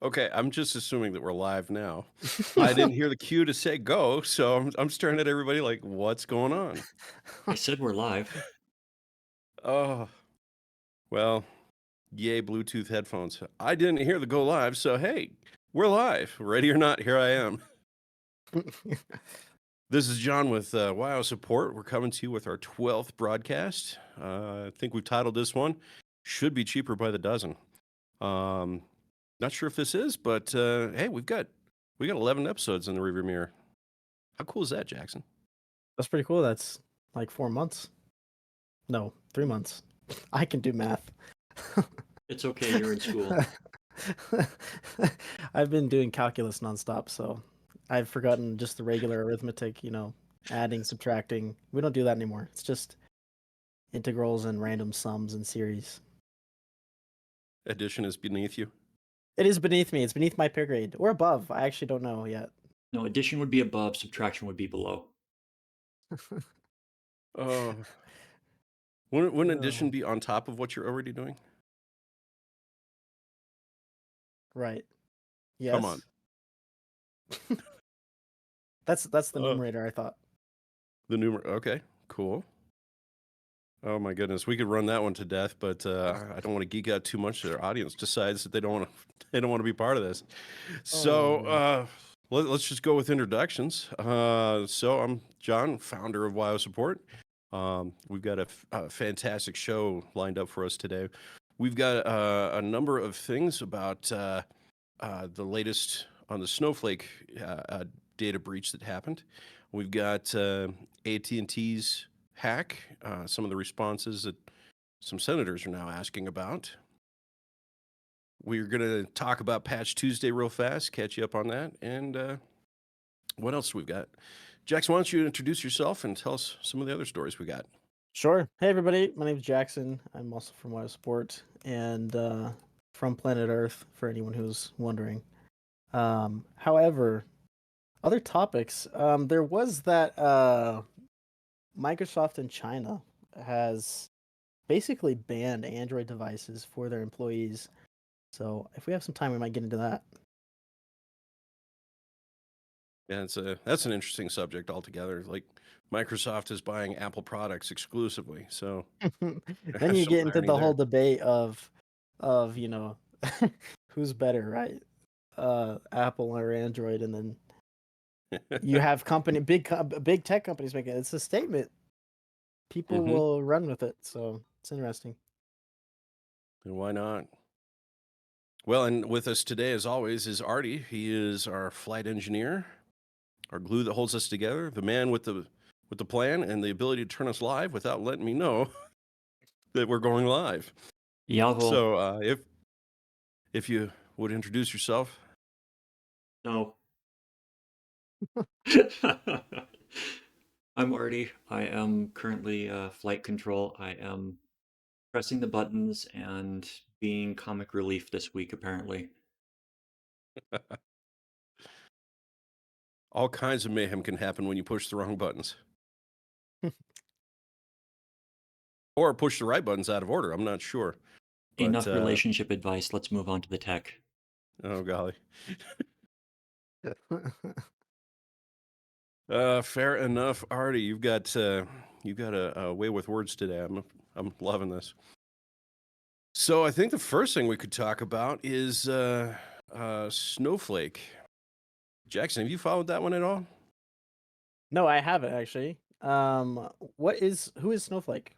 Okay, I'm just assuming that we're live now. I didn't hear the cue to say go, so I'm staring at everybody like, "What's going on?" I said we're live. Oh, well, yay, Bluetooth headphones. I didn't hear the go live, so hey, we're live. Ready or not, here I am. This is John with WoW Support. We're coming to you with our 12th broadcast. I think we've titled this one, Should Be Cheaper by the Dozen. Um, Not sure if this is, but hey, we got 11 episodes in the rearview mirror. How cool is that, Jackson? That's pretty cool. That's like 4 months. No, 3 months. I can do math. It's okay, you're in school. I've been doing calculus nonstop, so I've forgotten just the regular arithmetic, adding, subtracting. We don't do that anymore. It's just integrals and random sums and series. Addition is beneath you. It is beneath me. It's beneath my pay grade or above. I actually don't know yet. No, addition would be above, subtraction would be below. Oh, wouldn't addition Oh, be on top of what you're already doing? right. Come on. Yes. That's the Uh, numerator, I thought. the numer. Okay, cool. Oh my goodness, we could run that one to death, but I don't want to geek out too much. Their audience decides that they don't want to. They don't want to be part of this. Oh So man. let's just go with introductions. So I'm John, founder of WoW Support. We've got a fantastic show lined up for us today. We've got a number of things about the latest on the Snowflake data breach that happened. We've got AT&T's hack, some of the responses that some senators are now asking about. We're going to talk about Patch Tuesday real fast, catch you up on that, and what else we've got? Jackson, why don't you introduce yourself and tell us some of the other stories we got? Sure. Hey everybody, my name is Jackson. I'm also from Wild Sport and from planet Earth for anyone who's wondering. However, other topics. There was that Microsoft in China has basically banned Android devices for their employees. So if we have some time, we might get into that. Yeah, that's an interesting subject altogether. Like Microsoft is buying Apple products exclusively, so Then there's you some get into irony the whole there. debate of who's better, right? Apple or Android, and then you have big tech companies making it. It's a statement. People Hmm. will run with it, so it's interesting. And why not? Well, and with us today, as always, is Artie. He is our flight engineer, our glue that holds us together, the man with the plan and the ability to turn us live without letting me know that we're going live. Jawohl. So, if you would introduce yourself. No. I'm Artie. I am currently flight control. I am pressing the buttons and being comic relief this week, apparently. All kinds of mayhem can happen when you push the wrong buttons or push the right buttons out of order. I'm not sure, but Enough relationship advice. Let's move on to the tech. oh golly, fair enough, Artie. You've got a way with words today. I'm loving this. So I think the first thing we could talk about is Snowflake. Jackson, have you followed that one at all? No, I haven't actually. Who is Snowflake?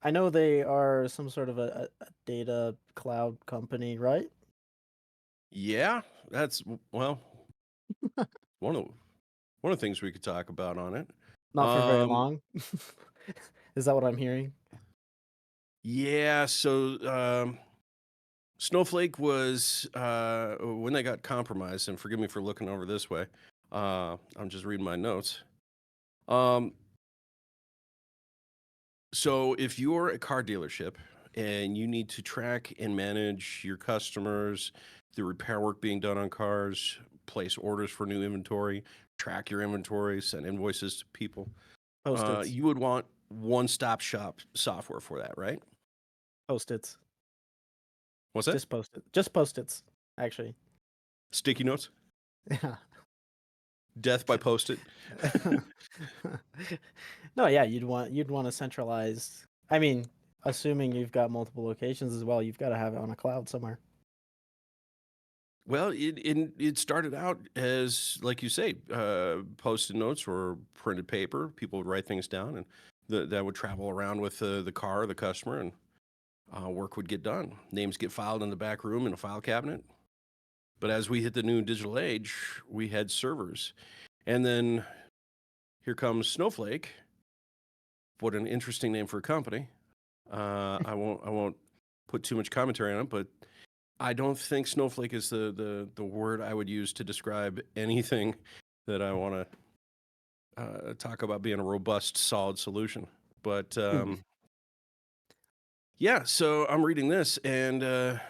I know they are some sort of a data cloud company, right? Yeah, that's well one of one of the things we could talk about on it. Not for very Um, long. Is that what I'm hearing? yeah, so Snowflake was when they got compromised, and forgive me for looking over this way. I'm just reading my notes. Um, so if you're a car dealership and you need to track and manage your customers, the repair work being done on cars, place orders for new inventory, track your inventory, send invoices to people, Post-its. you would want one-stop shop software for that, right? Post-its. What's that? Just post-its. Just post-its, actually. Sticky notes? Yeah. Death by post-it? No, yeah, you'd want to centralize. I mean, assuming you've got multiple locations as well, you've got to have it on a cloud somewhere. Well, it started out as, like you say, post-it notes or printed paper. People would write things down, and that would travel around with the car, the customer, and work would get done. Names get filed in the back room in a file cabinet. But as we hit the new digital age, we had servers. And then here comes Snowflake. What an interesting name for a company. I won't put too much commentary on it, but I don't think Snowflake is the word I would use to describe anything that I want to talk about being a robust, solid solution. But yeah, so I'm reading this, and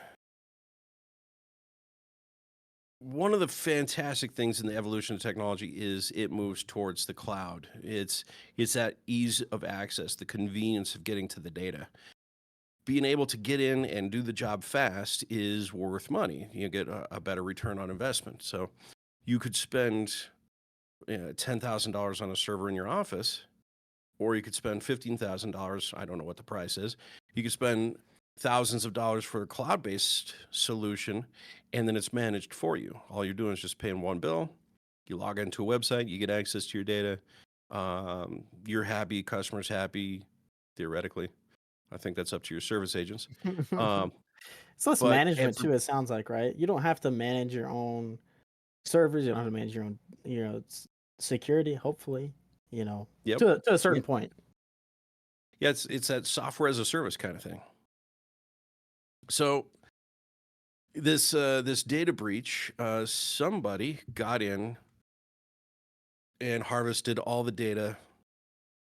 one of the fantastic things in the evolution of technology is it moves towards the cloud. It's that ease of access, the convenience of getting to the data. Being able to get in and do the job fast is worth money. You get a better return on investment. So you could spend $10,000 on a server in your office, or you could spend $15,000. I don't know what the price is. You could spend thousands of dollars for a cloud-based solution, and then it's managed for you. All you're doing is just paying one bill. You log into a website, you get access to your data. You're happy, customers happy, theoretically. I think that's up to your service agents. Um, It's less but management too, it sounds like, right? You don't have to manage your own servers, you don't have to manage your own, security, hopefully, yep, to a yeah, certain point. yeah, it's that software as a service kind of thing. So this data breach, somebody got in and harvested all the data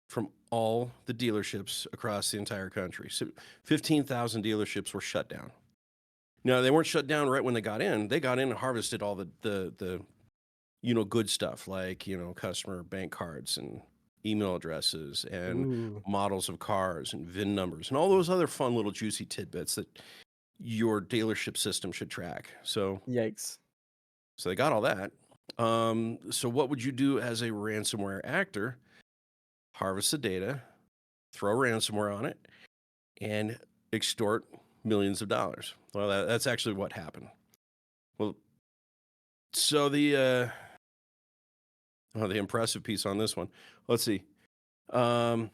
from all the dealerships across the entire country. So 15,000 dealerships were shut down. Now, they weren't shut down right when they got in. They got in and harvested all the good stuff like, customer bank cards and email addresses and Ooh, models of cars and VIN numbers and all those other fun little juicy tidbits that your dealership system should track. So yikes. they got all that. So what would you do as a ransomware actor? Harvest the data, throw ransomware on it, and extort millions of dollars. Well, that's actually what happened. Well, so the impressive piece on this one. Let's see. Um,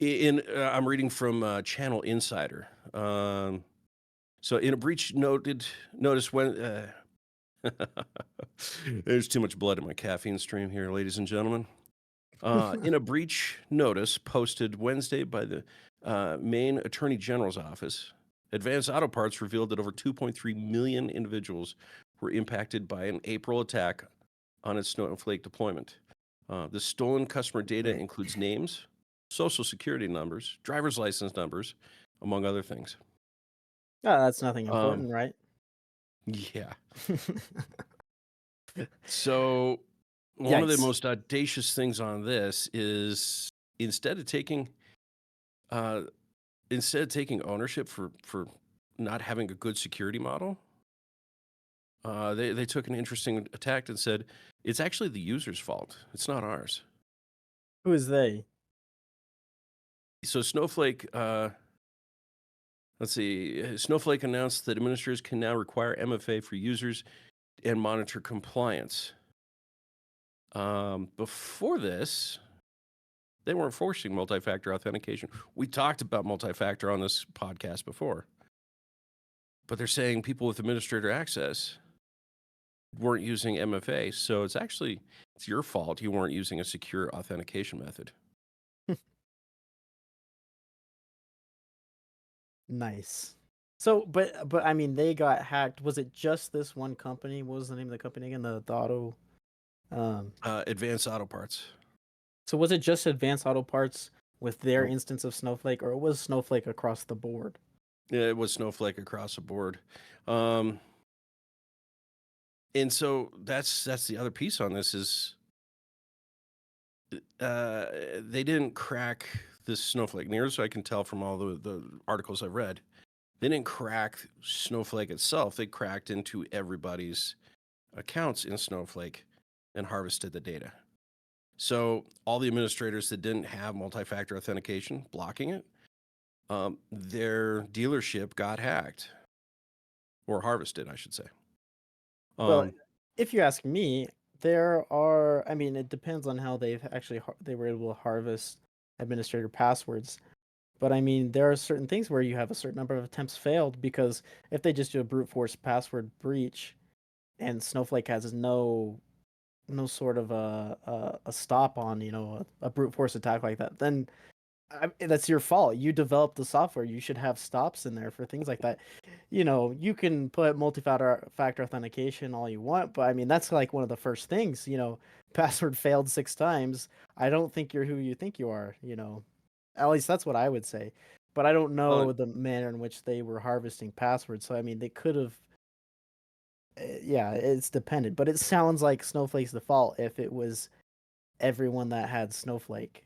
I'm reading from Channel Insider. So in a breach notice when there's too much blood in my caffeine stream here, ladies and gentlemen. In a breach notice posted Wednesday by the Maine Attorney General's office, Advanced Auto Parts revealed that over 2.3 million individuals were impacted by an April attack on its Snowflake deployment. The stolen customer data includes names, social security numbers, driver's license numbers, among other things. Oh, that's nothing Um, important, right? yeah. So one of the Yikes. most audacious things on this is instead of taking uh, ownership for not having a good security model, they took an interesting attack and said it's actually the user's fault. It's not ours. Who is they? So Snowflake, let's see, Snowflake announced that administrators can now require MFA for users and monitor compliance. Before this, they weren't forcing multi-factor authentication. We talked about multi-factor on this podcast before, but they're saying people with administrator access weren't using MFA. So it's your fault you weren't using a secure authentication method. Nice. So, but I mean, they got hacked. Was it just this one company? What was the name of the company again? The auto. Um. Advanced Auto Parts. So was it just Advanced Auto Parts with their Nope. instance of Snowflake, or it was Snowflake across the board? Yeah, it was Snowflake across the board. And so that's the other piece on this is they didn't crack this Snowflake near as I can tell from all the articles I've read. They didn't crack Snowflake itself. They cracked into everybody's accounts in Snowflake and harvested the data. So all the administrators that didn't have multi-factor authentication blocking it, their dealership got hacked or harvested, I should say. Well, Um, if you ask me, there are. I mean, it depends on how they've actually they were able to harvest administrator passwords. But I mean, there are certain things where you have a certain number of attempts failed because if they just do a brute force password breach and Snowflake has no sort of a stop on a brute force attack like that, then that's your fault. You developed the software. You should have stops in there for things like that. You can put multi-factor authentication all you want, but I mean that's like one of the first things. Password failed 6 times. I don't think you're who you think you are. At least that's what I would say. But I don't well, know the manner in which they were harvesting passwords. So I mean, they could have. Yeah, it's dependent. But it sounds like Snowflake's the fault if it was everyone that had Snowflake.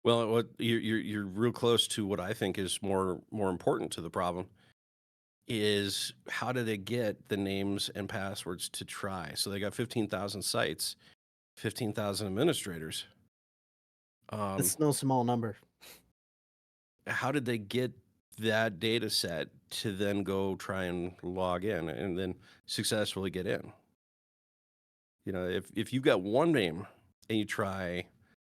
well, what you're real close to what I think is more important to the problem is how did they get the names and passwords to try? So they got 15,000 sites, 15,000 administrators. It's no small number. How did they get that data set to then go try and log in and then successfully get in? If you've got one name and you try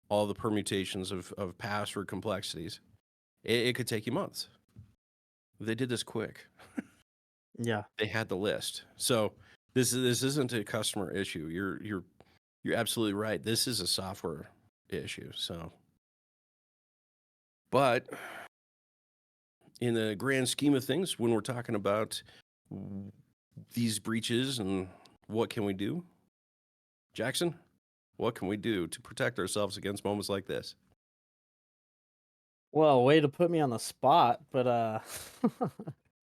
all the permutations of password complexities, it could take you months. They did this quick. Yeah. They had the list. So this isn't a customer issue. You're absolutely right. This is a software issue. So, but in the grand scheme of things, when we're talking about these breaches and what can we do, Jackson, what can we do to protect ourselves against moments like this? Well, way to put me on the spot, but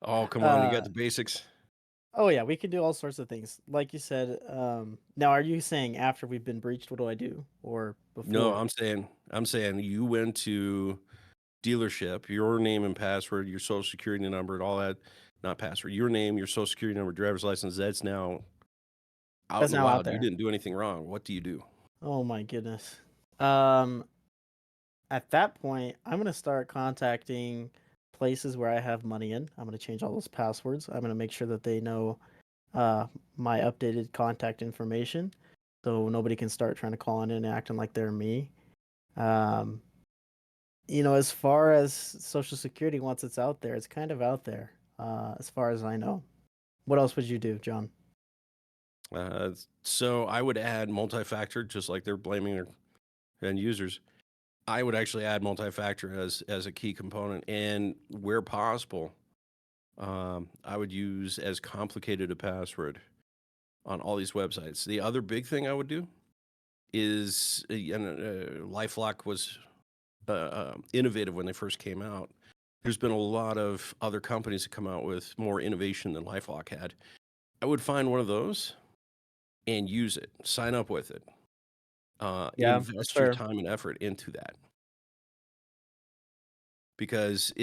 Oh, come on, you got uh the basics. oh yeah, we can do all sorts of things. Like you said, now are you saying after we've been breached, what do I do? Or No, before? I'm saying you went to dealership, your name and password, your social security number, and all that, not password, your name, your social security number, driver's license, that's now out in That's the now out wild. You there. didn't do anything wrong. What do you do? Oh my goodness. Um at that point, I'm gonna start contacting places where I have money in. I'm gonna change all those passwords. I'm gonna make sure that they know uh my updated contact information so nobody can start trying to call in and acting like they're me. Um as far as Social Security, once it's out there, it's kind of out there, as far as I know. What else would you do, John? So I would add multi-factor, just like they're blaming their end users. I would actually add multi-factor as a key component, and where possible, I would use as complicated a password on all these websites. The other big thing I would do is, LifeLock was innovative when they first came out. There's been a lot of other companies that come out with more innovation than LifeLock had. I would find one of those and use it. Sign up with it. Yeah, that's Invest your fair. time and effort into that because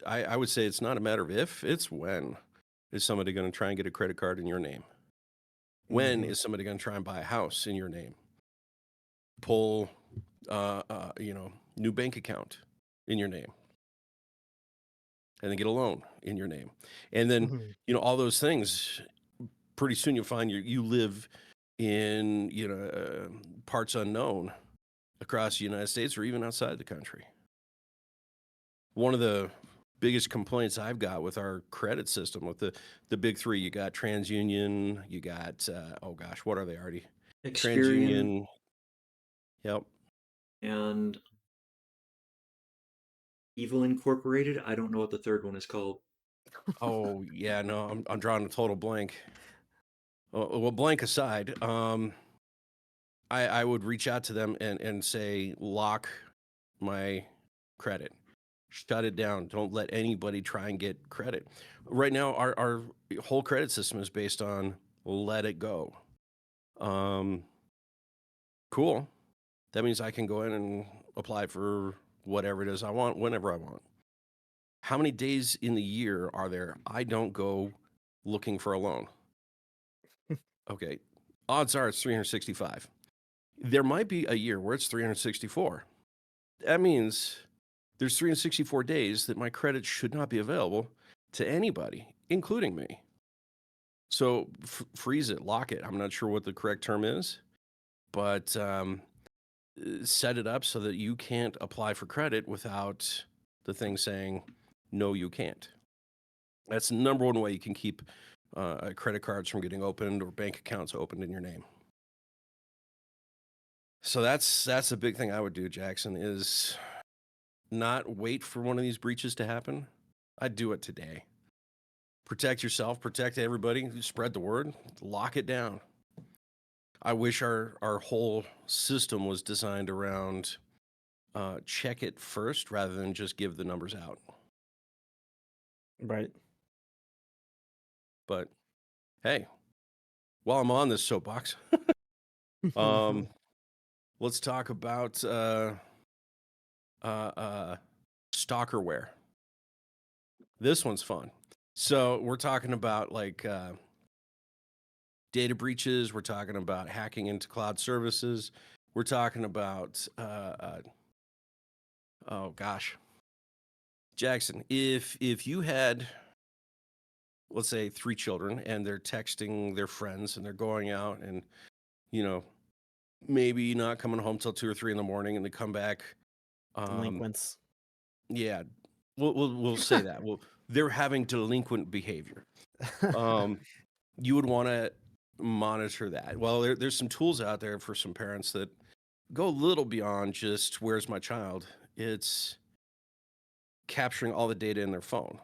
I would say it's not a matter of if, it's when is somebody going to try and get a credit card in your name? When Hmm. is somebody going to try and buy a house in your name? Pull, new bank account in your name and then get a loan in your name. And then, Hmm. all those things, pretty soon you'll find you live in, parts unknown across the United States or even outside the country. One of the biggest complaints I've got with our credit system, with the big three, you got TransUnion, you got, oh gosh, what are they already? Experian TransUnion, yep. and Evil Incorporated. I don't know what the third one is called. Oh yeah, no, I'm drawing a total blank. Well, blank aside, I would reach out to them and say, lock my credit, shut it down. Don't let anybody try and get credit. Right now, our whole credit system is based on let it go. Um, cool. That means I can go in and apply for whatever it is I want, whenever I want. How many days in the year are there I don't go looking for a loan? Okay. Odds are it's 365. There might be a year where it's 364. That means there's 364 days that my credit should not be available to anybody, including me. So freeze it, lock it. I'm not sure what the correct term is, but set it up so that you can't apply for credit without the thing saying, no, you can't. That's the number one way you can keep credit cards from getting opened or bank accounts opened in your name. So that's a big thing I would do, Jackson, is not wait for one of these breaches to happen. I'd do it today. Protect yourself, protect everybody, spread the word, lock it down. I wish our whole system was designed around check it first rather than just give the numbers out. Right. But hey, while I'm on this soapbox, let's talk about Stalkerware. This one's fun. So we're talking about like data breaches. We're talking about hacking into cloud services. We're talking about oh gosh, Jackson. If you had, let's say, 3 children and they're texting their friends and they're going out and you know maybe not coming home till 2 or 3 in the morning and they come back, Delinquents. yeah, we'll say that. Well, they're having delinquent behavior. You would want to monitor that. Well, there's some tools out there for some parents that go a little beyond just where's my child. It's capturing all the data in their phone.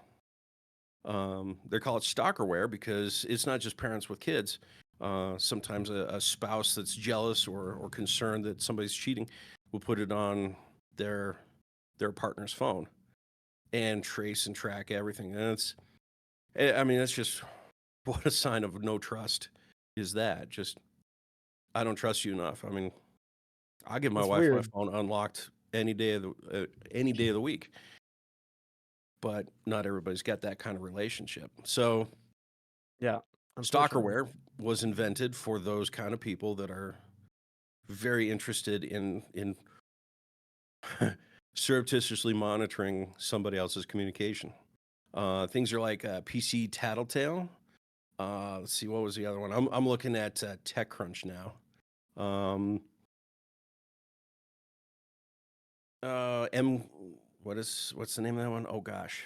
They call it Stalkerware because it's not just parents with kids. Sometimes a spouse that's jealous or concerned that somebody's cheating will put it on their partner's phone and trace and track everything. And I mean, that's just what a sign of no trust is that. Just, I don't trust you enough. I mean, I give my It's wife my weird. phone unlocked any day of the week, but not everybody's got that kind of relationship. So Yeah. Unfortunately. Stalkerware was invented for those kind of people that are very interested in surreptitiously monitoring somebody else's communication. Things are like PC Tattletale. Let's see, what was the other one? I'm looking at TechCrunch now. What's the name of that one? Oh gosh.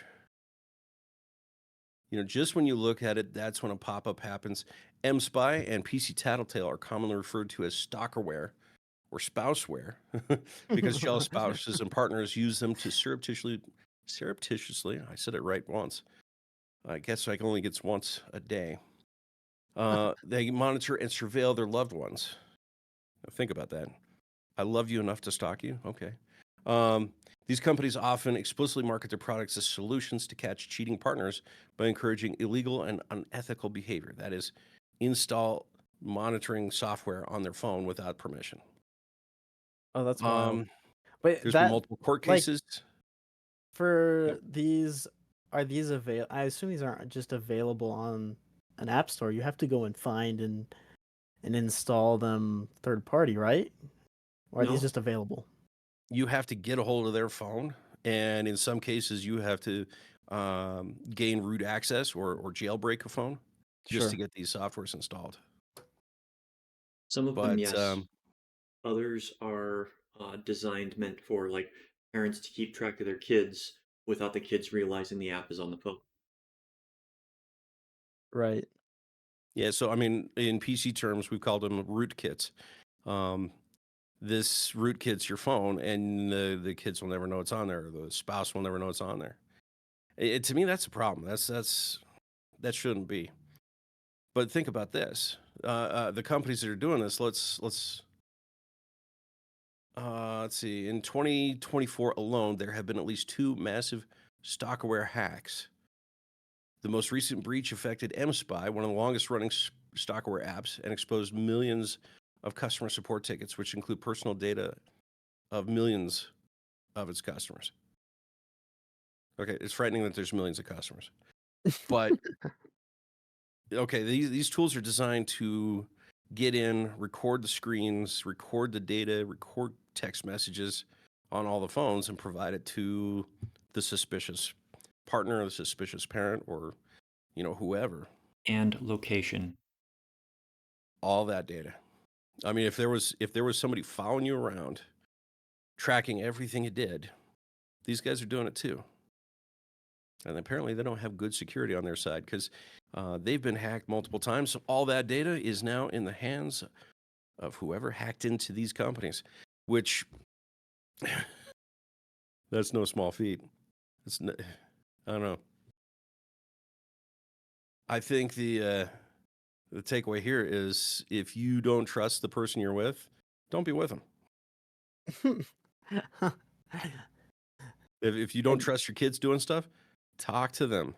Just when you look at it, that's when a pop-up happens. MSpy and PC Tattletale are commonly referred to as stalkerware or spouseware because jealous spouses and partners use them to surreptitiously, I said it right once. I guess I can only get once a day. They monitor and surveil their loved ones. Now, think about that. I love you enough to stalk you? Okay. These companies often explicitly market their products as solutions to catch cheating partners by encouraging illegal and unethical behavior. That is, install monitoring software on their phone without permission. Oh, that's wild. But There's been that, multiple court like, cases. for these, are these avail? I assume these aren't just available on an app store. You have to go and find and install them third party, right? Or are these No, just available? You have to get a hold of their phone, and in some cases, you have to gain root access or jailbreak a phone just to Sure. get these softwares installed. some of them, But yes. Others are designed meant for like parents to keep track of their kids without the kids realizing the app is on the phone. Right. yeah, so I mean, in PC terms, we've called them rootkits. Um, this rootkit's your phone, and the kids will never know it's on there. Or the spouse will never know it's on there. To me, that's a problem. That shouldn't be. But think about this: the companies that are doing this. Let's see. In 2024 alone, there have been at least 2 massive stalkerware hacks. The most recent breach affected MSpy, one of the longest-running stalkerware apps, and exposed millions of customer support tickets, which include personal data of millions of its customers. Okay, it's frightening that there's millions of customers. But okay, these tools are designed to get in, record the screens, record the data, record text messages on all the phones, and provide it to the suspicious partner, the suspicious parent, or whoever. And location. All that data. I mean, if there was somebody following you around, tracking everything you did, these guys are doing it too. And apparently, they don't have good security on their side because they've been hacked multiple times. So all that data is now in the hands of whoever hacked into these companies, which that's no small feat. I don't know. I think the takeaway here is if you don't trust the person you're with, don't be with them. If you don't And trust your kids doing stuff, talk to them.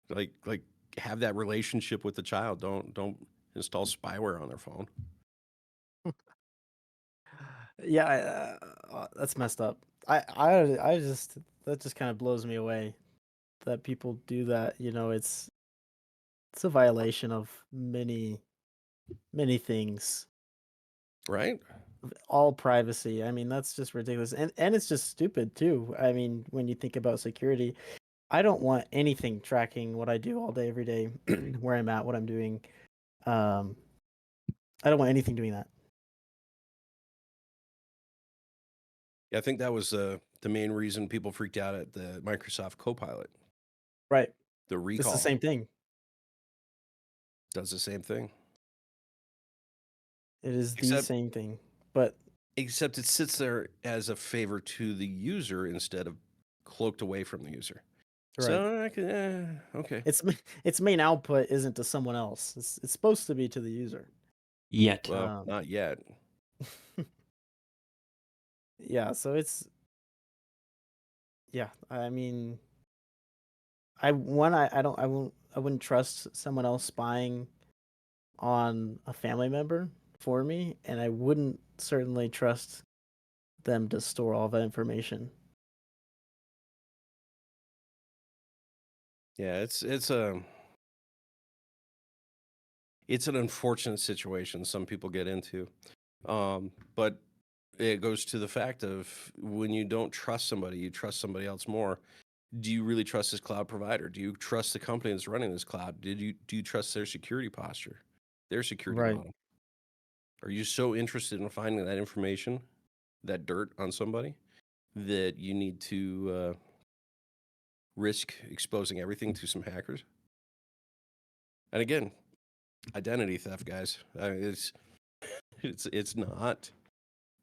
Like have that relationship with the child. Don't install spyware on their phone. yeah, that's messed up. I just that just kind of blows me away that people do that. It's a violation of many things. Right? All privacy. I mean, that's just ridiculous. And it's just stupid too. I mean, when you think about security, I don't want anything tracking what I do all day every day, where I'm at, what I'm doing. Um I don't want anything doing that. Yeah, I think that was the main reason people freaked out at the Microsoft Copilot. Right. The It's the recall same thing. does the same thing. It is the Except same thing. But except it sits there as a favor to the user instead of cloaked away from the user. right. So I can, okay. Its main output isn't to someone else. It's supposed to be to the user. Yet. Well, not yet. Yeah, so yeah, I mean, I wouldn't trust someone else spying on a family member for me, and I wouldn't certainly trust them to store all that information. Yeah, it's an unfortunate situation some people get into. But it goes to the fact of when you don't trust somebody, you trust somebody else more. Do you really trust this cloud provider? Do you trust the company that's running this cloud? Do you trust their security posture, their security Right. model? Are you so interested in finding that information, that dirt on somebody, that you need to risk exposing everything to some hackers? And again, identity theft, guys. It's not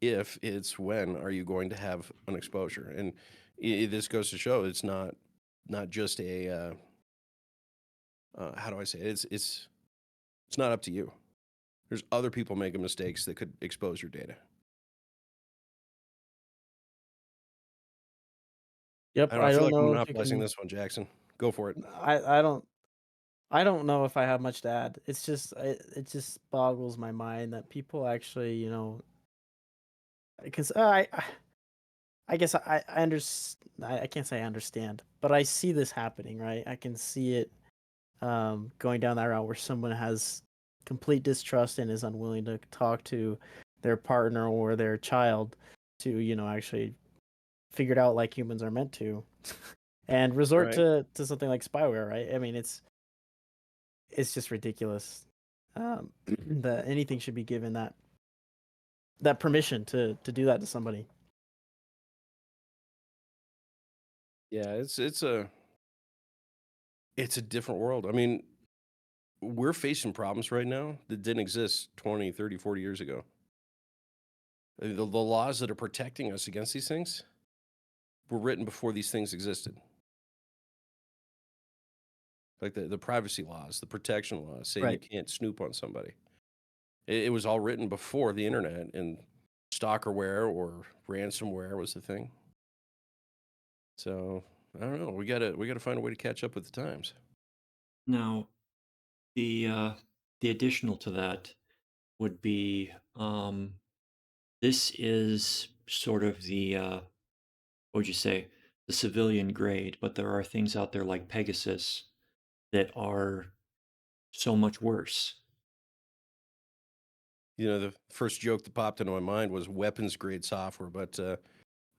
if, it's when are you going to have an exposure? And this goes to show it's not just a how do I say it? It's not up to you. There's other people making mistakes that could expose your data. I Yep, don't know. I I feel don't like I'm know if you monopolizing can this one, Jackson. Go for it. I don't I don't know if I have much to add. It just boggles my mind that people actually, because I guess I understand. I can't say I understand, but I see this happening, right? I can see it going down that route where someone has complete distrust and is unwilling to talk to their partner or their child to, actually figure it out like humans are meant to, and resort Right. to something like spyware, right? I mean, it's just ridiculous that anything should be given that permission to do that to somebody. Yeah, it's a different world. I mean, we're facing problems right now that didn't exist 20, 30, 40 years ago. The laws that are protecting us against these things were written before these things existed. Like the privacy laws, the protection laws, saying you Right. can't snoop on somebody. It was all written before the internet and stalkerware or ransomware was the thing. So I don't know. We gotta find a way to catch up with the times. Now, the additional to that would be this is sort of the what would you say? the civilian grade, but there are things out there like Pegasus that are so much worse. The first joke that popped into my mind was weapons grade software, but I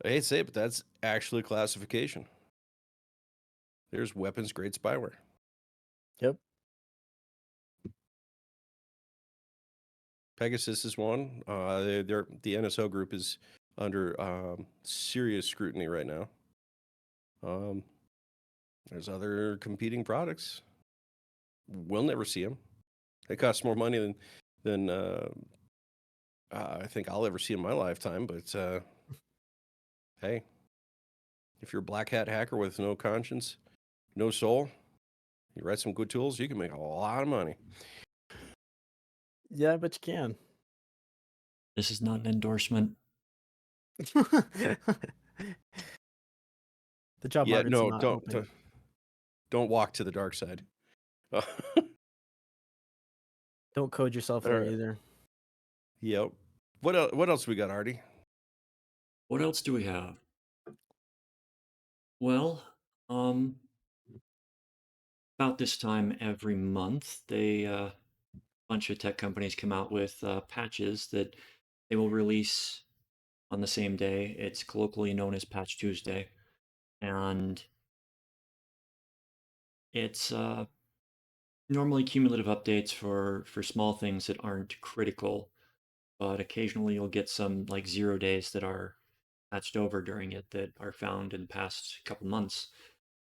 hate to say it, but that's actually a classification. There's weapons grade spyware. Yep. Pegasus is one. The NSO group is under serious scrutiny right now. There's other competing products. We'll never see them. They cost more money than I think I'll ever see in my lifetime. But hey, if you're a black hat hacker with no conscience, no soul, you write some good tools, you can make a lot of money. Yeah, but you can. This is not an endorsement. The job Yeah, market's no, not open. don't walk to the dark side. All Don't code yourself there right. either. Yep. What else we got, Artie? What else do we have? Well, about this time every month, bunch of tech companies come out with patches that they will release on the same day. It's colloquially known as Patch Tuesday, and it's normally cumulative updates for small things that aren't critical, but occasionally you'll get some like 0 days that are patched over during it that are found in the past couple months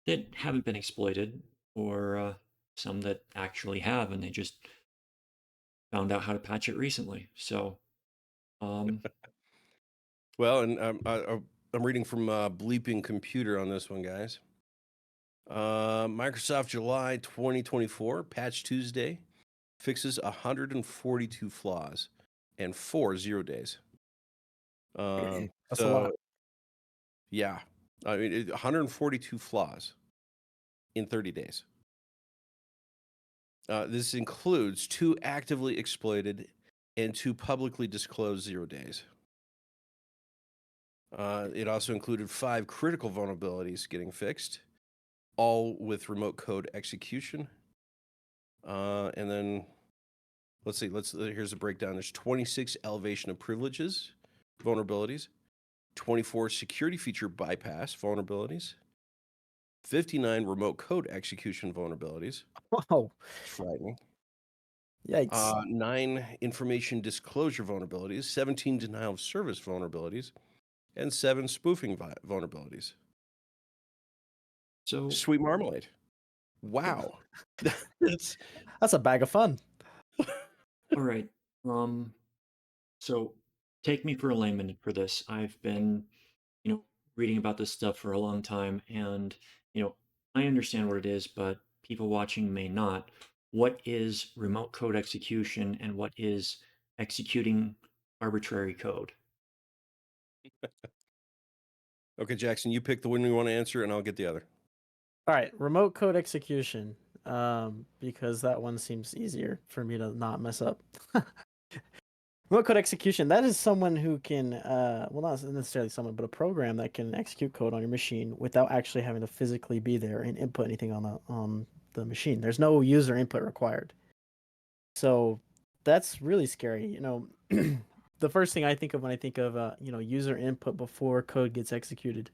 that haven't been exploited, or some that actually have, and they just found out how to patch it recently. So, um, Well, and I'm reading from Bleeping Computer on this one, guys. Microsoft July 2024 Patch Tuesday fixes 142 flaws and 4 0 days. That's a lot. So yeah, I mean 142 flaws in 30 days. This includes 2 actively exploited and 2 publicly disclosed 0 days. It also included 5 critical vulnerabilities getting fixed, all with remote code execution. And then let's see. Here's a breakdown. There's 26 elevation of privileges vulnerabilities, 24 security feature bypass vulnerabilities, 59 remote code execution vulnerabilities. Whoa. It's frightening. Yikes. 9 information disclosure vulnerabilities, 17 denial of service vulnerabilities, and 7 spoofing vulnerabilities. so Sweet marmalade. Wow. That's That's a bag of fun. all right. So take me for a layman for this. I've been, reading about this stuff for a long time, and I understand what it is, but people watching may not. What is remote code execution, and what is executing arbitrary code? okay, Jackson. You pick the one you want to answer, and I'll get the other. All right, remote code execution. Because that one seems easier for me to not mess up. Remote code execution, that is someone who can, well, not necessarily someone, but a program that can execute code on your machine without actually having to physically be there and input anything on the machine. There's no user input required. So that's really scary. The first thing I think of when I think of, user input before code gets executed,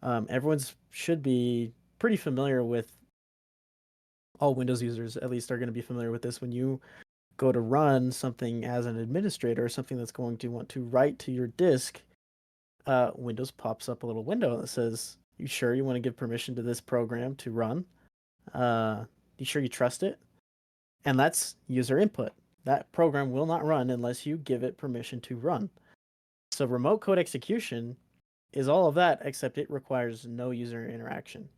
everyone's should be pretty familiar with, all Windows users at least are going to be familiar with this. When you go to run something as an administrator, something that's going to want to write to your disk, Windows pops up a little window that says, "You sure you want to give permission to this program to run? You sure you trust it?" And that's user input. That program will not run unless you give it permission to run. So remote code execution is all of that, except it requires no user interaction.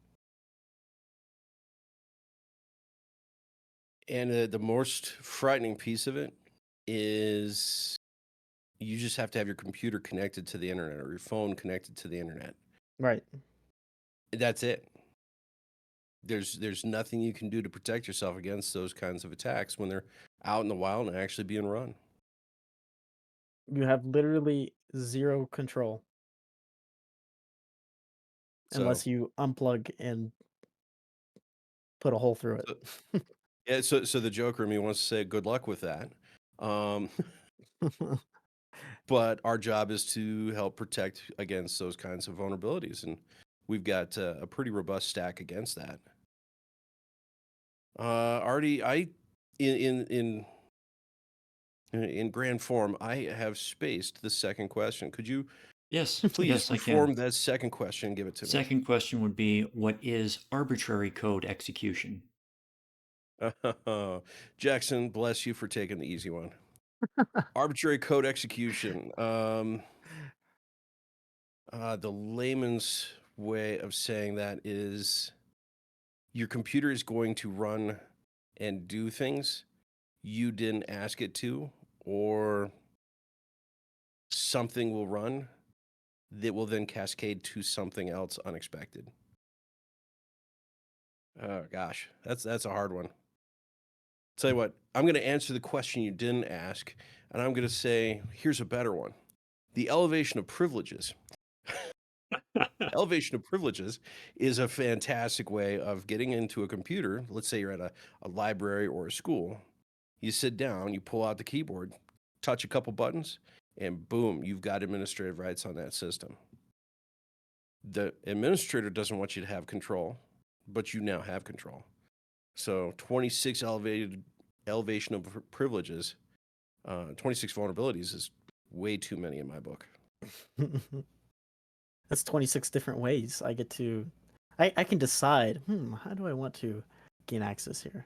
And the most frightening piece of it is you just have to have your computer connected to the internet or your phone connected to the internet. Right. That's it. There's nothing you can do to protect yourself against those kinds of attacks when they're out in the wild and actually being run. You have literally zero control. So, unless you unplug and put a hole through so it. yeah, so the Joker in me wants to say good luck with that. Um, but our job is to help protect against those kinds of vulnerabilities, and we've got a pretty robust stack against that. Artie, in in in grand form, I have spaced the second question. Could you Yes, please yes, I can. reform that second question and give it to me? Second question would be, what is arbitrary code execution? Jackson, bless you for taking the easy one. Arbitrary code execution. The layman's way of saying that is your computer is going to run and do things you didn't ask it to, or something will run that will then cascade to something else unexpected. Oh gosh, that's a hard one. Tell you what, I'm going to answer the question you didn't ask, and I'm going to say, here's a better one. The elevation of privileges. Elevation of privileges is a fantastic way of getting into a computer. Let's say you're at a library or a school. You sit down, you pull out the keyboard, touch a couple buttons, and boom, you've got administrative rights on that system. The administrator doesn't want you to have control, but you now have control. So 26 elevation of privileges, 26 vulnerabilities is way too many in my book. That's 26 different ways I get to. I can decide. How do I want to gain access here?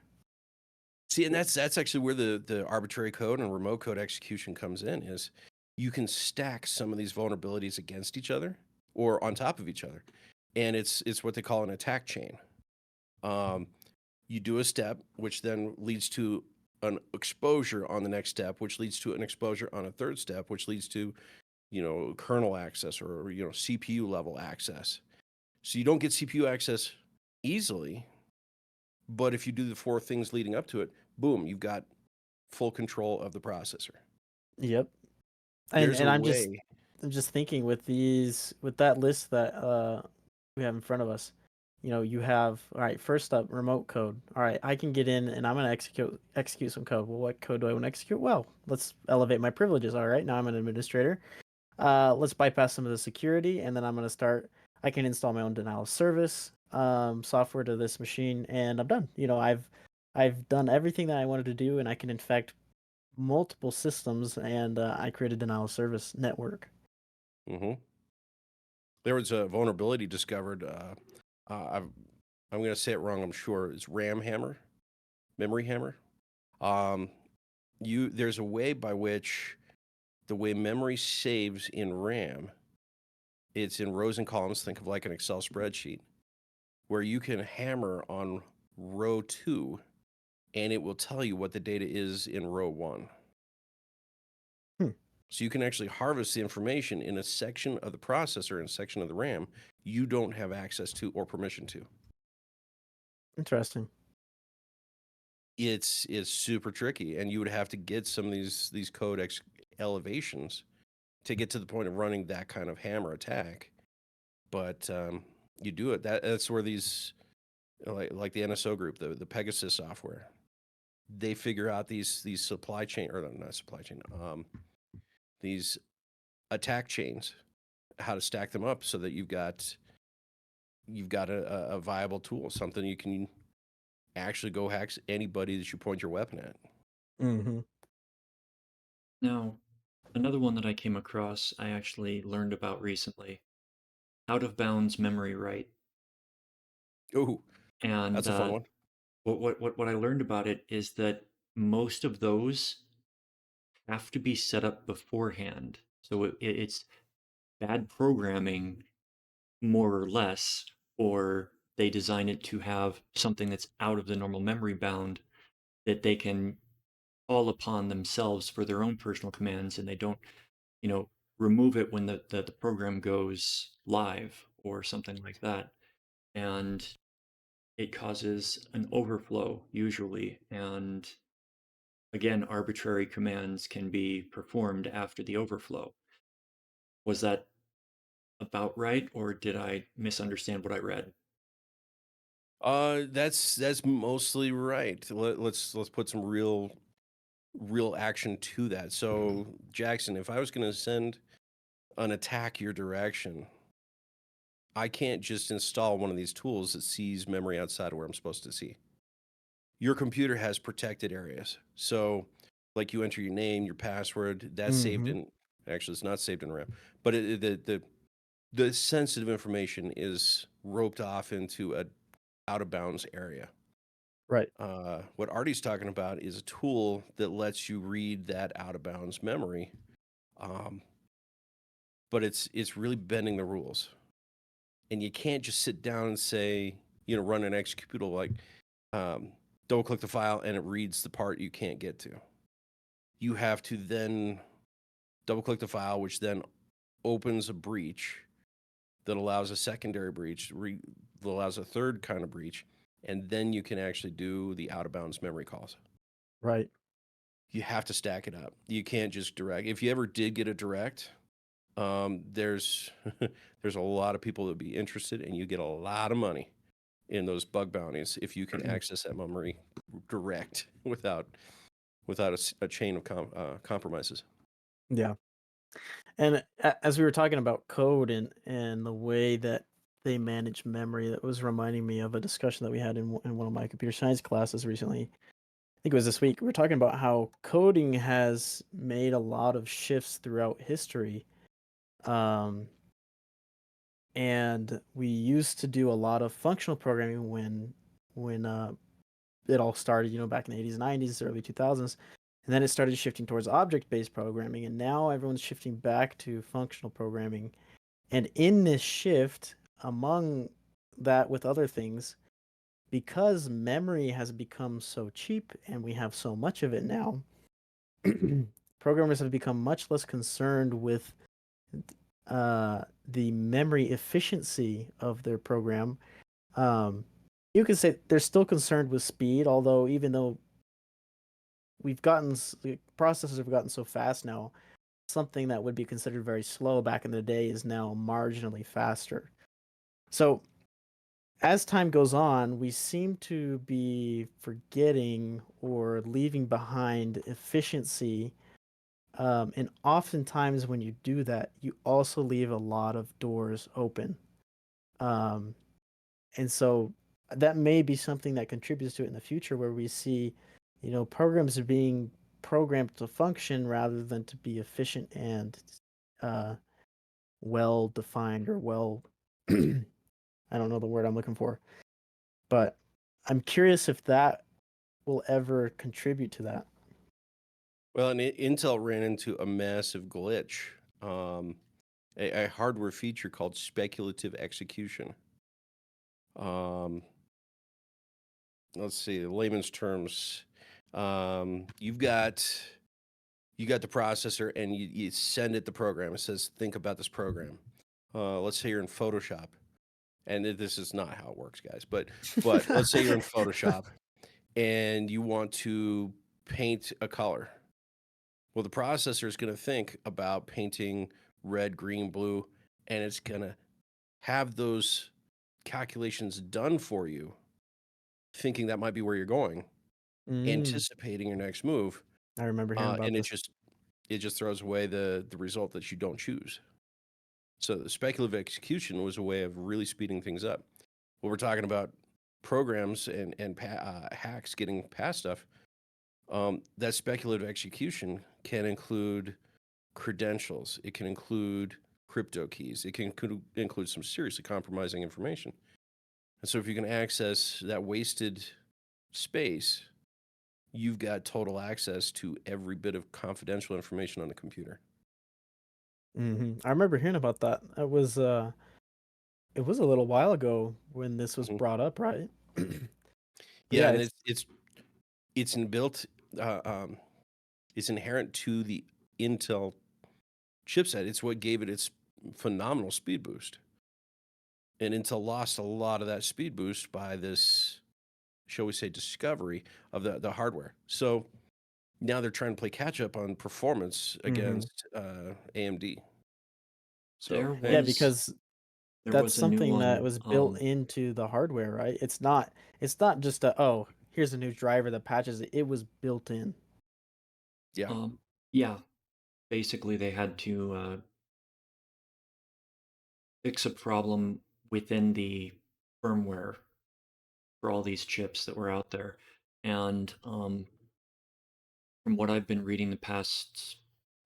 See, and that's actually where the arbitrary code and remote code execution comes in. Is you can stack some of these vulnerabilities against each other or on top of each other, and it's what they call an attack chain. Um, you do a step, which then leads to an exposure on the next step, which leads to an exposure on a third step, which leads to kernel access or CPU level access. So you don't get CPU access easily, but if you do the four things leading up to it, boom, you've got full control of the processor. Yep. And There's a and way. I'm just thinking with that list that we have in front of us. You have, all right, first up, remote code. All right, I can get in and I'm gonna execute some code. Well, what code do I want to execute? Well, let's elevate my privileges. All right, now I'm an administrator. Let's bypass some of the security, and then I'm gonna start. I can install my own denial of service software to this machine, and I'm done. I've done everything that I wanted to do, and I can infect multiple systems, and I created a denial of service network. hmm There was a vulnerability discovered. I'm going to say it wrong. I'm sure it's RAM hammer, memory hammer. Um, there's a way by which the way memory saves in RAM, it's in rows and columns. Think of like an Excel spreadsheet where you can hammer on row 2 and it will tell you what the data is in row 1. Hmm, So you can actually harvest the information in a section of the processor and a section of the RAM you don't have access to or permission to. interesting. It's super tricky, and you would have to get some of these elevations to get to the point of running that kind of hammer attack. But you do it. That's where these like the NSO group, the Pegasus software, they figure out these supply chain or not supply chain, these attack chains, how to stack them up so that you've got a viable tool, something you can actually go hack anybody that you point your weapon at. Hmm. Now, another one that I came across, I actually learned about recently, out of bounds memory write. Ooh, And that's a fun one. what I learned about it is that most of those have to be set up beforehand. So it's bad programming, more or less, or they design it to have something that's out of the normal memory bound that they can call upon themselves for their own personal commands, and they don't, you know, remove it when the program goes live or something like that. And it causes an overflow usually. And again, arbitrary commands can be performed after the overflow. Was that about right, or did I misunderstand what I read? That's mostly right. Let's put some real action to that. So, Jackson, if I was going to send an attack your direction, I can't just install one of these tools that sees memory outside of where I'm supposed to see. Your computer has protected areas. So, like you enter your name, your password, that's saved Mm-hmm. in. Actually, it's not saved in RAM, but the sensitive information is roped off into a out of bounds area. Right. What Artie's talking about is a tool that lets you read that out of bounds memory, um, but it's really bending the rules, and you can't just sit down and say, run an executable like um, double click the file and it reads the part you can't get to. You have to then double click the file, which then opens a breach that allows a secondary breach, that allows a third kind of breach, and then you can actually do the out of bounds memory calls. Right. You have to stack it up. You can't just direct. If you ever did get a direct, there's there's a lot of people that would be interested, and you get a lot of money in those bug bounties if you can access that memory direct without a chain of compromises. Yeah. And as we were talking about code and the way that they manage memory, that was reminding me of a discussion that we had in one of my computer science classes recently. I think it was this week. We were talking about how coding has made a lot of shifts throughout history. Um, and we used to do a lot of functional programming when it all started, back in the 80s, 90s, early 2000s. And then it started shifting towards object-based programming, and now everyone's shifting back to functional programming. And in this shift, among that with other things, because memory has become so cheap and we have so much of it now, programmers have become much less concerned with the memory efficiency of their program. Um, you could say they're still concerned with speed, although even though the processors have gotten so fast now, something that would be considered very slow back in the day is now marginally faster. So as time goes on, we seem to be forgetting or leaving behind efficiency. And oftentimes, when you do that, you also leave a lot of doors open. Um, and so that may be something that contributes to it in the future where we see, programs are being programmed to function rather than to be efficient and uh, well defined or well, I don't know the word I'm looking for. But I'm curious if that will ever contribute to that. Well, and Intel ran into a massive glitch, um, a hardware feature called speculative execution. Um, let's see, in layman's terms, you've got the processor and you send it the program. It says, think about this program. Let's say you're in Photoshop, and this is not how it works, guys. But let's say you're in Photoshop and you want to paint a color. Well, the processor is going to think about painting red, green, blue, and it's going to have those calculations done for you, thinking that might be where you're going, Mm, anticipating your next move, I remember hearing about and this. it just throws away the result that you don't choose. So the speculative execution was a way of really speeding things up. When we're talking about programs and hacks getting past stuff, that speculative execution can include credentials. It can include crypto keys. It can include some seriously compromising information. And so if you can access that wasted space, you've got total access to every bit of confidential information on the computer. I remember hearing about that. It was a little while ago when this was Mhm. brought up, right? But Yeah, yeah, and it's inbuilt. Uh, um, it's inherent to the Intel chipset. It's what gave it its phenomenal speed boost. And Intel lost a lot of that speed boost by this, shall we say, discovery of the hardware. So now they're trying to play catch up on performance hmm against AMD. So There hey, Yeah, was because there that's was a new something that one. was built into the hardware, right? It's not just a, oh, here's a new driver that patches it. It was built in. yeah, Yeah, basically they had to fix a problem within the firmware for all these chips that were out there. And from what I've been reading the past,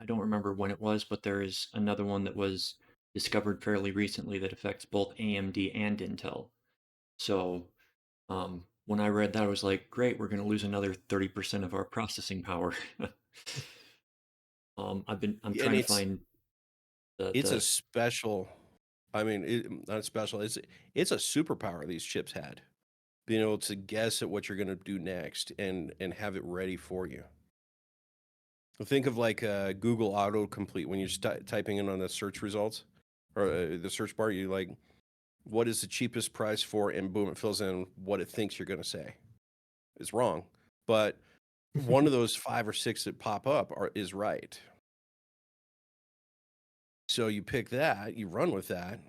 I don't remember when it was, but there is another one that was discovered fairly recently that affects both AMD and Intel. So when I read that, I was like, great, we're going to lose another 30% of our processing power. I'm and trying to find it's a the special. I mean, not special. It's a superpower these chips had, being able to guess at what you're going to do next and have it ready for you. Think of like Google autocomplete when you're typing in on the search results or the search bar. You like, what is the cheapest price for, and boom, it fills in what it thinks you're going to say. It's wrong, but one of those 5 or 6 that pop up is right. So you pick that, you run with that.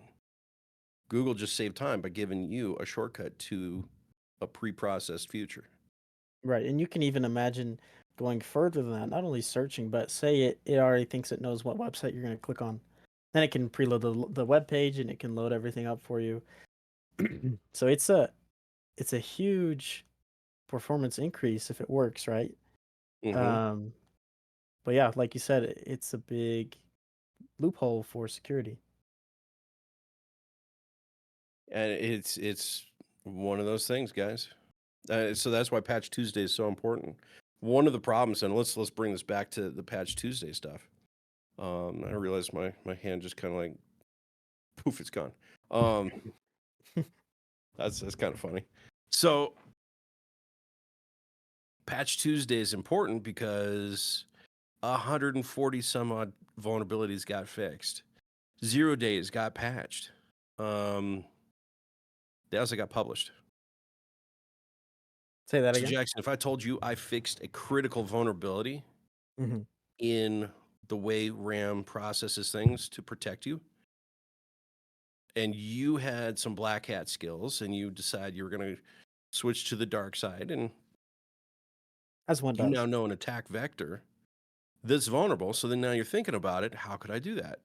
Google just saved time by giving you a shortcut to a pre-processed future. Right. And you can even imagine going further than that, not only searching, but say it already thinks it knows what website you're going to click on. Then it can preload the web page and it can load everything up for you. So it's a huge performance increase if it works, right? Mm-hmm. Um, but yeah, like you said, it's a big loophole for security. And it's one of those things, guys. So that's why Patch Tuesday is so important. One of the problems, and let's bring this back to the Patch Tuesday stuff. I realized my hand just kind of like poof, it's gone. Um, that's kind of funny. So Patch Tuesday is important because 140 some odd vulnerabilities got fixed. 0 days got patched. They also got published. Say that So again. Jackson, if I told you I fixed a critical vulnerability Hmm. in the way RAM processes things to protect you, and you had some black hat skills and you decide you were going to switch to the dark side, and As one you now does. know an attack vector that's vulnerable, so then now you're thinking about it, how could I do that?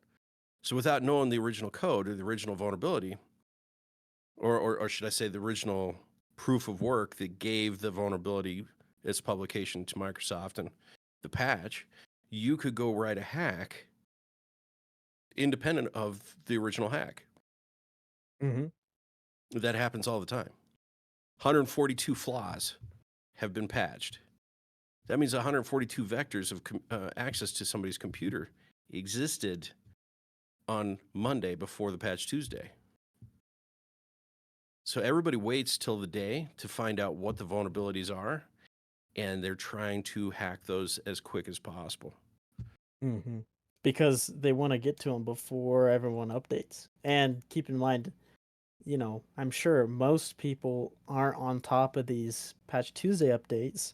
So without knowing the original code or the original vulnerability, or should I say the original proof of work that gave the vulnerability its publication to Microsoft and the patch, you could go write a hack independent of the original hack. Hmm. That happens all the time. 142 flaws have been patched. That means 142 vectors of access to somebody's computer existed on Monday before the patch Tuesday. So everybody waits till the day to find out what the vulnerabilities are, and they're trying to hack those as quick as possible. Hmm. Because they want to get to them before everyone updates. And keep in mind, I'm sure most people aren't on top of these Patch Tuesday updates,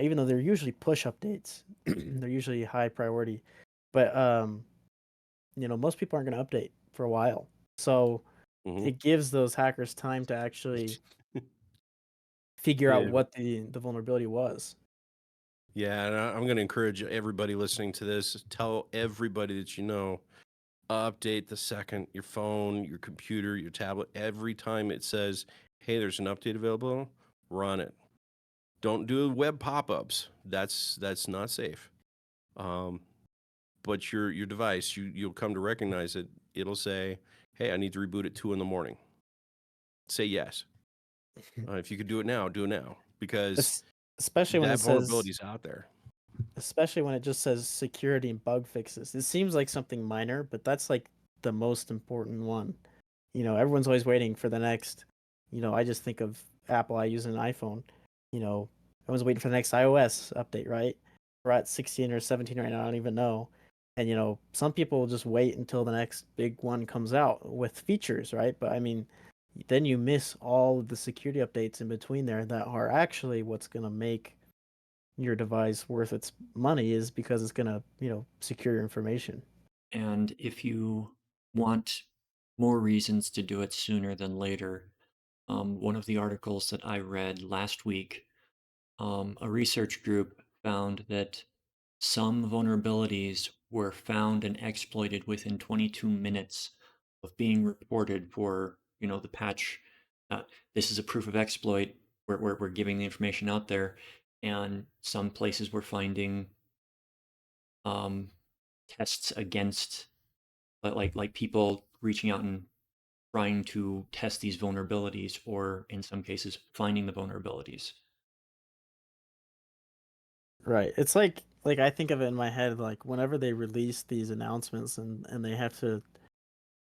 even though they're usually push updates. They're usually high priority. But most people aren't going to update for a while. So Mm-hmm. it gives those hackers time to actually figure out Yeah. what the vulnerability was. Yeah, and I'm going to encourage everybody listening to this, tell everybody that you know, update the second your phone, your computer, your tablet, every time it says, hey, there's an update available, run it. Don't do web pop-ups. That's not safe. Um, but your device, you'll come to recognize it. It'll say, hey, I need to reboot at 2 in the morning. Say yes. If you could do it now, do it now, because Es- Especially when it that says vulnerability is out there. especially when it just says security and bug fixes. It seems like something minor, but that's like the most important one. Everyone's always waiting for the next, I just think of Apple. I use an iPhone. Everyone's waiting for the next iOS update, right? We're at 16 or 17 right now. I don't even know. And, some people will just wait until the next big one comes out with features, right? But I mean, then you miss all of the security updates in between there that are actually what's going to make your device worth its money is because it's going to, secure your information. And if you want more reasons to do it sooner than later, one of the articles that I read last week, a research group found that some vulnerabilities were found and exploited within 22 minutes of being reported for, the patch. Uh, this is a proof of exploit. We're giving the information out there, and some places were finding um, tests against, like people reaching out and trying to test these vulnerabilities, or in some cases, finding the vulnerabilities. Right. It's like I think of it in my head like whenever they release these announcements and they have to,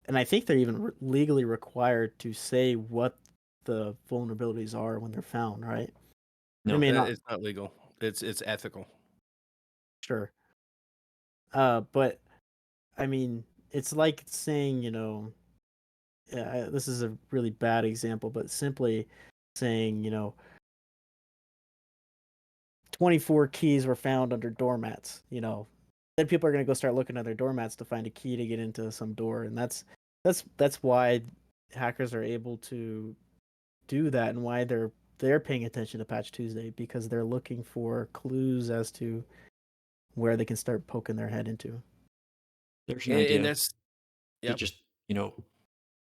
and I think they're even legally required to say what the vulnerabilities are when they're found, right? They No, may not, It's not legal. It's ethical. sure. But I mean, it's like saying, this is a really bad example, but simply saying, 24 keys were found under doormats, then people are going to go start looking at their doormats to find a key to get into some door, and that's why hackers are able to do that and why they're paying attention to Patch Tuesday, because they're looking for clues as to where they can start poking their head into. there's an And idea that's to yep. just,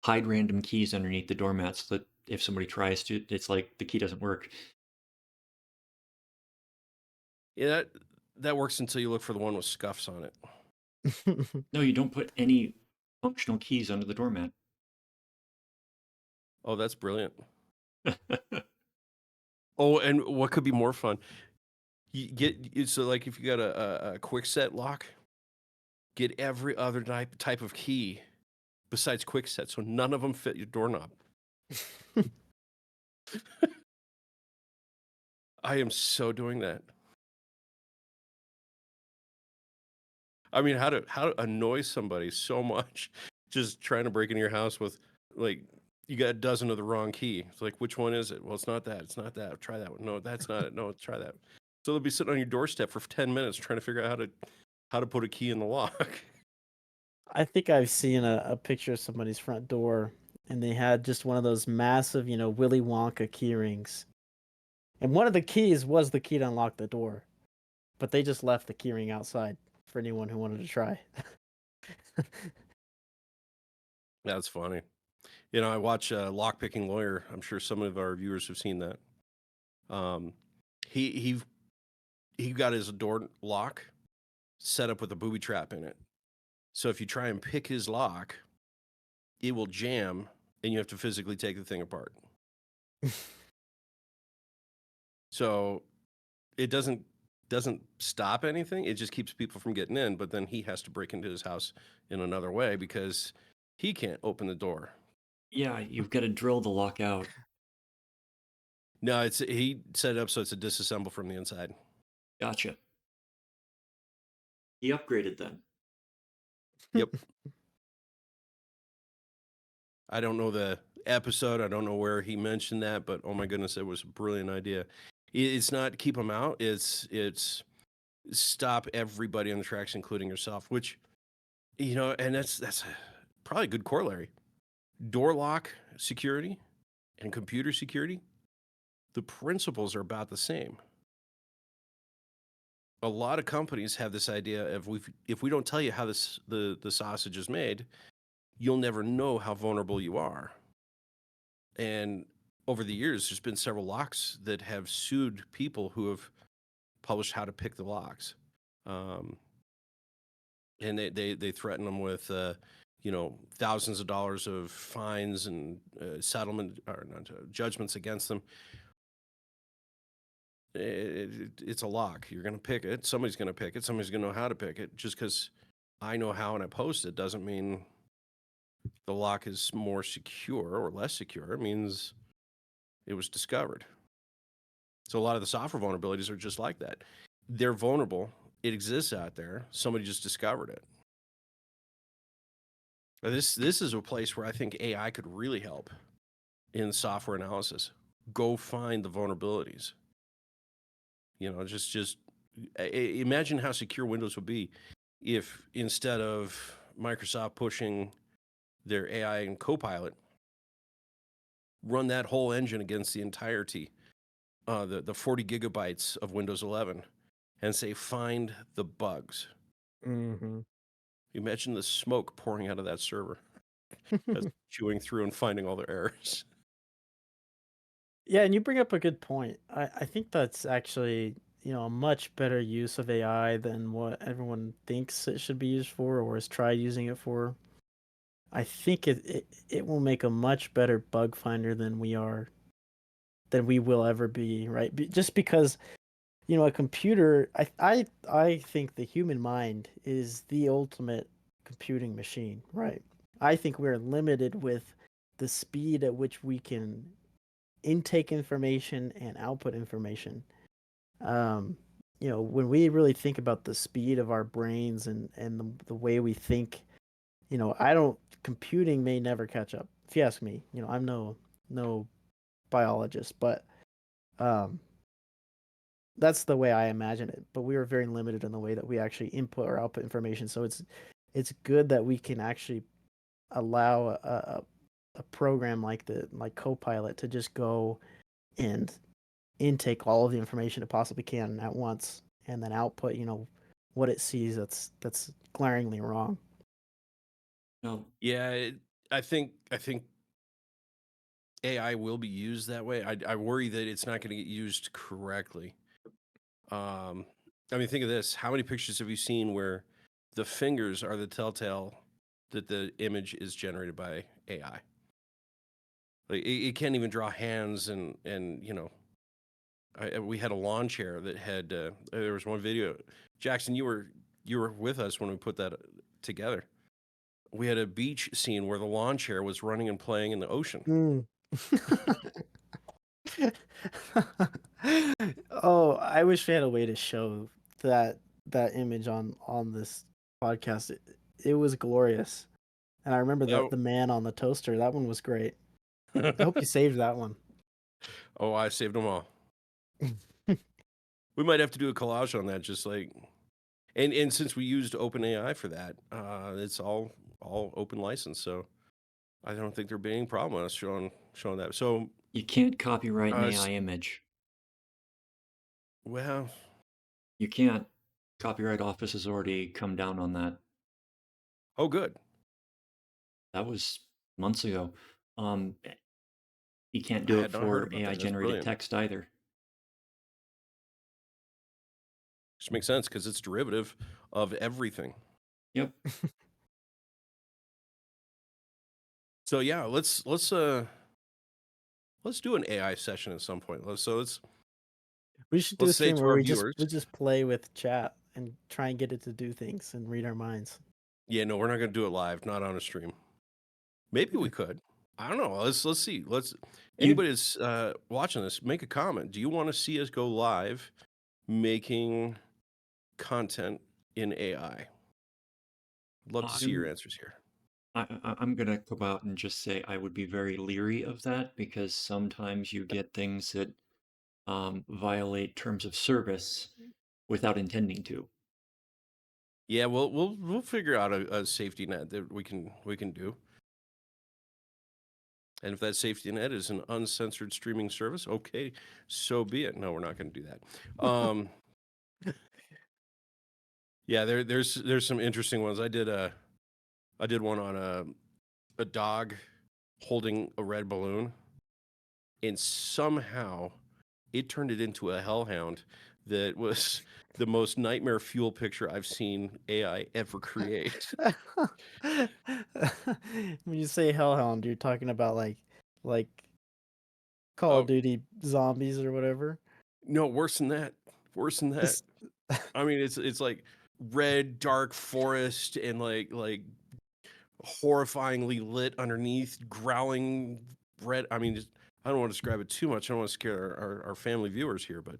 hide random keys underneath the doormats so that if somebody tries to, it's like the key doesn't work. Yeah, that works until you look for the one with scuffs on it. No, you don't put any functional keys under the doormat. Oh, that's brilliant. Oh, and what could be more fun? So like if you got a quick set lock, get every other type of key besides quick set, so none of them fit your doorknob. I am so doing that. I mean, how to annoy somebody so much just trying to break into your house with like you got a dozen of the wrong key. It's like, which one is it? Well, it's not that. It's not that. Try that one. No, that's not it. No, try that. So they'll be sitting on your doorstep for 10 minutes trying to figure out how to put a key in the lock. I think I've seen a picture of somebody's front door, and they had just one of those massive, Willy Wonka key rings. And one of the keys was the key to unlock the door, but they just left the keyring outside for anyone who wanted to try. That's funny. I watch Lockpicking Lawyer. I'm sure some of our viewers have seen that. Um, he he got his door lock set up with a booby trap in it. So if you try and pick his lock, it will jam, and you have to physically take the thing apart. So it doesn't stop anything. It just keeps people from getting in. But then he has to break into his house in another way because he can't open the door. Yeah, you've got to drill the lock out. No, he set it up so it's a disassemble from the inside. Gotcha. He upgraded then. Yep. I don't know the episode. I don't know where he mentioned that, but oh my goodness, it was a brilliant idea. It's not keep them out. It's stop everybody on the tracks, including yourself. Which and that's probably a good corollary. Door lock security and computer security. The principles are about the same. A lot of companies have this idea of if we don't tell you how the sausage is made, you'll never know how vulnerable you are. And over the years, there's been several locks that have sued people who have published how to pick the locks, and they threaten them with thousands of dollars of fines and settlement or not, judgments against them. It's a lock. You're going to pick it. Somebody's going to pick it. Somebody's going to know how to pick it. Just because I know how and I post it doesn't mean the lock is more secure or less secure. It means it was discovered. So a lot of the software vulnerabilities are just like that. They're vulnerable. It exists out there. Somebody just discovered it. This is a place where I think AI could really help in software analysis. Go find the vulnerabilities. Just imagine how secure Windows would be if instead of Microsoft pushing their AI and Copilot, run that whole engine against the entirety, the 40 gigabytes of Windows 11, and say, find the bugs. Mm-hmm. Imagine the smoke pouring out of that server as chewing through and finding all the errors. Yeah, and you bring up a good point. I think that's actually, a much better use of AI than what everyone thinks it should be used for or has tried using it for. I think it will make a much better bug finder than we will ever be, right? Just because, a computer, I think the human mind is the ultimate computing machine, right? I think we're limited with the speed at which we can intake information and output information. Um, when we really think about the speed of our brains and the way we think, I don't computing may never catch up. If you ask me, I'm no biologist, but um that's the way I imagine it. But we are very limited in the way that we actually input or output information. So it's good that we can actually allow a program like Copilot to just go and intake all of the information it possibly can at once and then output, what it sees that's glaringly wrong. No, Yeah, I think AI will be used that way. I worry that it's not going to get used correctly. I mean, think of this: how many pictures have you seen where the fingers are the telltale that the image is generated by AI? Like it can't even draw hands, and we had a lawn chair that had. There was one video. Jackson, you were with us when we put that together. We had a beach scene where the lawn chair was running and playing in the ocean. Mm. Oh, I wish we had a way to show that image on this podcast. It was glorious. And I remember Yeah. the man on the toaster. That one was great. I hope you saved that one. Oh, I saved them all. We might have to do a collage on that, just like, and since we used OpenAI for that, it's all open license. So I don't think there'd be any problem with us showing that. So, you can't copyright an s- AI image. well, You can't. Copyright Office has already come down on that. oh, good. That was months ago. Um, you can't I do it had not heard for about AI that. That's generated brilliant. text either. Which makes sense because it's derivative of everything. Yep. So yeah, let's do an AI session at some point. We should do a Let's say stream to where our we just viewers, we just play with chat and try and get it to do things and read our minds. yeah, no, we're not going to do it live, not on a stream. Maybe we could. I don't know. Let's see. You Anybody that's watching this, make a comment. Do you want to see us go live making content in AI? Love to see your I'm answers here. I'm gonna come out and just say I would be very leery of that because sometimes you get things that violate terms of service without intending to. Yeah, we'll figure out a safety net that we can do. And if that safety net is an uncensored streaming service, okay, so be it. No, we're not going to do that. Yeah, there's some interesting ones. I did one on a dog holding a red balloon, and somehow it turned it into a hellhound that was the most nightmare fuel picture I've seen AI ever create. When you say Hellhound, you're talking about like Call of Oh Duty zombies or whatever. no, worse than that. Worse than that. This I mean, it's like red, dark forest and like horrifyingly lit underneath, growling red. I mean, just, I don't want to describe it too much. I don't want to scare our family viewers here, but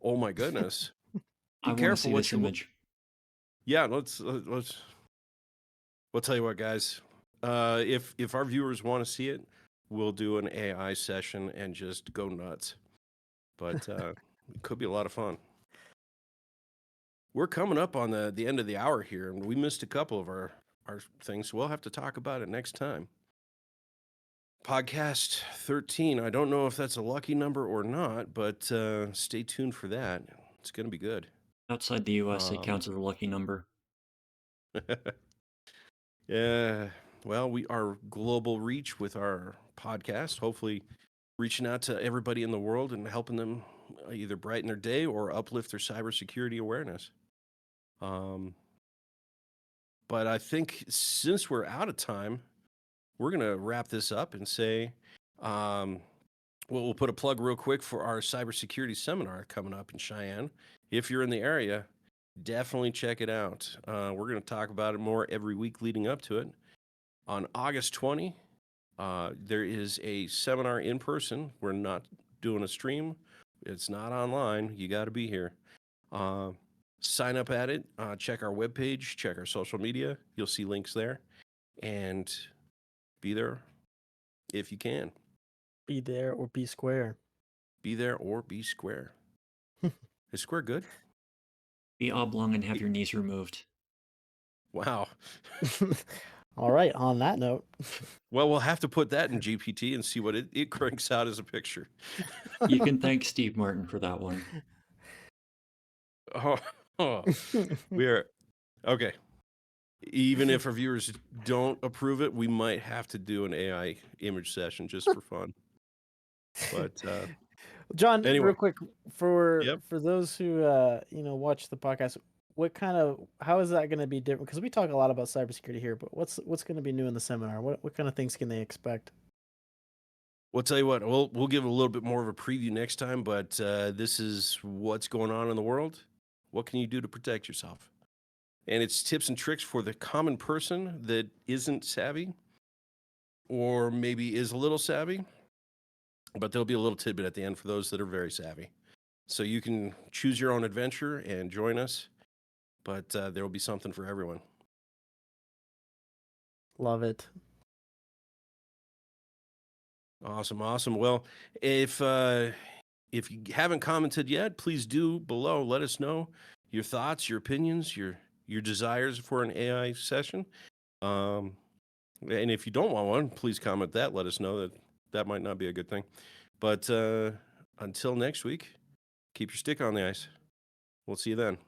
oh my goodness, I be want to careful see what this you. image. Yeah, let's. We'll tell you what, guys. If our viewers want to see it, we'll do an AI session and just go nuts. But it could be a lot of fun. We're coming up on the end of the hour here, and we missed a couple of our our things. We'll have to talk about it next time. Podcast 13. I don't know if that's a lucky number or not, but stay tuned for that. It's going to be good. Outside the US, it counts as a lucky number. Yeah. Well, we are global reach with our podcast, hopefully reaching out to everybody in the world and helping them either brighten their day or uplift their cybersecurity awareness. But I think since we're out of time, we're going to wrap this up and say, we'll put a plug real quick for our cybersecurity seminar coming up in Cheyenne. If you're in the area, definitely check it out. We're going to talk about it more every week leading up to it. On August 20, there is a seminar in person. We're not doing a stream. It's not online. You got to be here. Sign up at it. Check our webpage. Check our social media. You'll see links there. And be there if you can. Be there or be square. Be there or be square. Is square good? Be oblong and have your knees removed. Wow. All right. On that note, Well, we'll have to put that in GPT and see what it cranks out as a picture. You can thank Steve Martin for that one. We are okay. Even if our viewers don't approve it, we might have to do an AI image session just for fun. But John, anyway. real quick for Yep. those who watch the podcast, how is that going to be different? Because we talk a lot about cybersecurity here, but what's going to be new in the seminar? What kind of things can they expect? We'll tell you what, we'll give a little bit more of a preview next time, but this is what's going on in the world. What can you do to protect yourself? And it's tips and tricks for the common person that isn't savvy or maybe is a little savvy, but there'll be a little tidbit at the end for those that are very savvy. So you can choose your own adventure and join us, but there will be something for everyone. Love it. Awesome. Well, if you haven't commented yet, please do below. Let us know your thoughts, your opinions, your desires for an AI session. And if you don't want one, please comment that. Let us know that might not be a good thing. But until next week, keep your stick on the ice. We'll see you then.